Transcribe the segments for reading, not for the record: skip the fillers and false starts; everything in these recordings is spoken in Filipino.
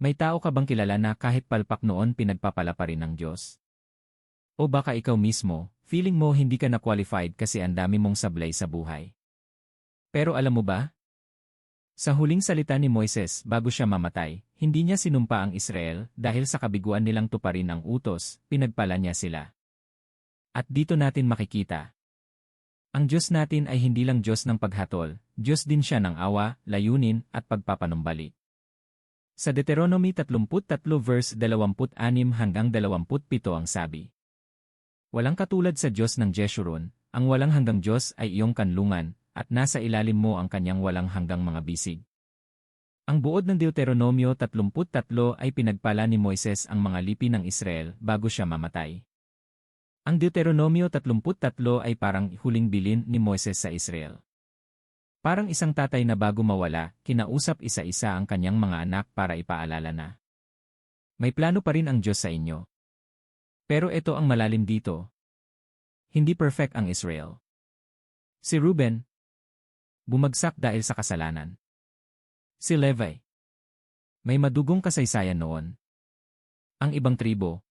May tao ka bang kilala na kahit palpak noon pinagpapala pa rin ng Diyos? O baka ikaw mismo, feeling mo hindi ka na-qualified kasi ang dami mong sablay sa buhay. Pero alam mo ba? Sa huling salita ni Moises bago siya mamatay, hindi niya sinumpa ang Israel dahil sa kabiguan nilang tuparin ang utos, pinagpala niya sila. At dito natin makikita. Ang Diyos natin ay hindi lang Diyos ng paghatol, Diyos din siya ng awa, layunin, at pagpapanumbalik. Sa Deuteronomy 33 verse 26 hanggang 27 ang sabi. Walang katulad sa Diyos ng Jeshurun, ang walang hanggang Diyos ay iyong kanlungan, at nasa ilalim mo ang kanyang walang hanggang mga bisig. Ang buod ng Deuteronomyo 33 ay pinagpala ni Moises ang mga lipi ng Israel bago siya mamatay. Ang Deuteronomyo 33 ay parang huling bilin ni Moises sa Israel. Parang isang tatay na bago mawala, kinausap isa-isa ang kanyang mga anak para ipaalala na. May plano pa rin ang Diyos sa inyo. Pero ito ang malalim dito. Hindi perfect ang Israel. Si Reuben, bumagsak dahil sa kasalanan. Si Levi, may madugong kasaysayan noon. Ang ibang tribo,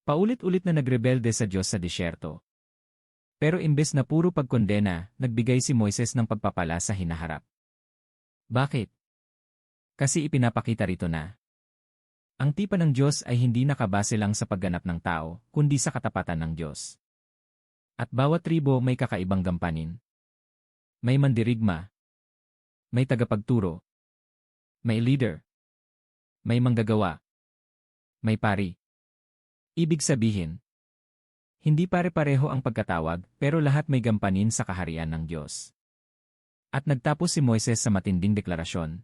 paulit-ulit na nagrebelde sa Diyos sa disyerto. Pero imbes na puro pagkondena, nagbigay si Moises ng pagpapala sa hinaharap. Bakit? Kasi ipinapakita rito na ang tipan ng Diyos ay hindi nakabase lang sa pagganap ng tao, kundi sa katapatan ng Diyos. At bawat tribo may kakaibang gampanin. May mandirigma. May tagapagturo. May leader. May manggagawa. May pari. Ibig sabihin, hindi pare-pareho ang pagkatawag pero lahat may gampanin sa kaharian ng Diyos. At nagtapos si Moises sa matinding deklarasyon.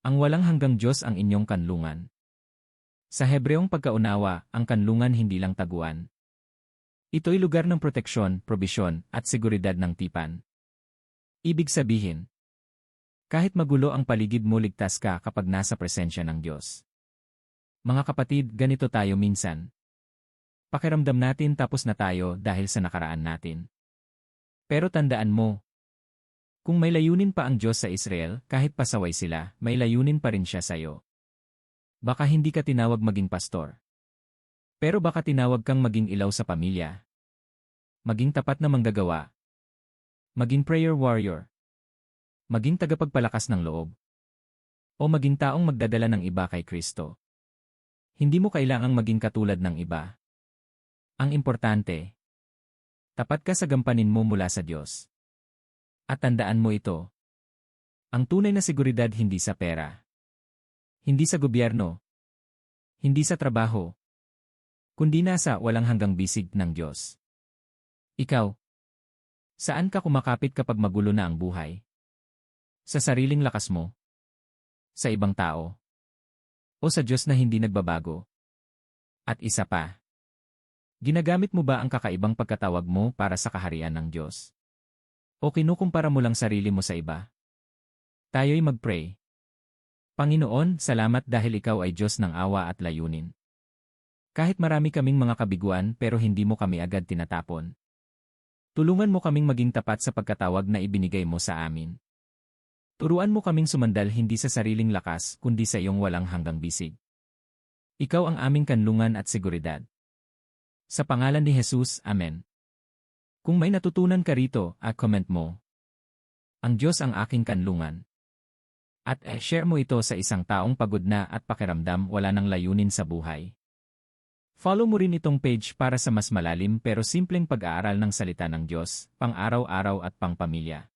Ang walang hanggang Diyos ang inyong kanlungan. Sa Hebreong pagkaunawa, ang kanlungan hindi lang taguan. Ito'y lugar ng proteksyon, probisyon, at seguridad ng tipan. Ibig sabihin, kahit magulo ang paligid mo ligtas ka kapag nasa presensya ng Diyos. Mga kapatid, ganito tayo minsan. Pakiramdam natin tapos na tayo dahil sa nakaraan natin. Pero tandaan mo, kung may layunin pa ang Diyos sa Israel, kahit pasaway sila, may layunin pa rin siya sa'yo. Baka hindi ka tinawag maging pastor. Pero baka tinawag kang maging ilaw sa pamilya. Maging tapat na manggagawa. Maging prayer warrior. Maging tagapagpalakas ng loob. O maging taong magdadala ng iba kay Kristo. Hindi mo kailangang maging katulad ng iba. Ang importante, tapat ka sa gampanin mo mula sa Diyos. At tandaan mo ito. Ang tunay na seguridad hindi sa pera. Hindi sa gobyerno. Hindi sa trabaho. Kundi nasa walang hanggang bisig ng Diyos. Ikaw, saan ka kumakapit kapag magulo na ang buhay? Sa sariling lakas mo? Sa ibang tao? O sa Diyos na hindi nagbabago? At isa pa, ginagamit mo ba ang kakaibang pagkatawag mo para sa kaharian ng Diyos? O kinukumpara mo lang sarili mo sa iba? Tayo'y mag-pray. Panginoon, salamat dahil ikaw ay Diyos ng awa at layunin. Kahit marami kaming mga kabiguan pero hindi mo kami agad tinatapon. Tulungan mo kaming maging tapat sa pagkatawag na ibinigay mo sa amin. Turuan mo kaming sumandal hindi sa sariling lakas kundi sa iyong walang hanggang bisig. Ikaw ang aming kanlungan at seguridad. Sa pangalan ni Jesus, Amen. Kung may natutunan ka rito, comment mo. Ang Diyos ang aking kanlungan. At share mo ito sa isang taong pagod na at pakiramdam wala nang layunin sa buhay. Follow mo rin itong page para sa mas malalim pero simpleng pag-aaral ng salita ng Diyos, pang-araw-araw at pang-pamilya.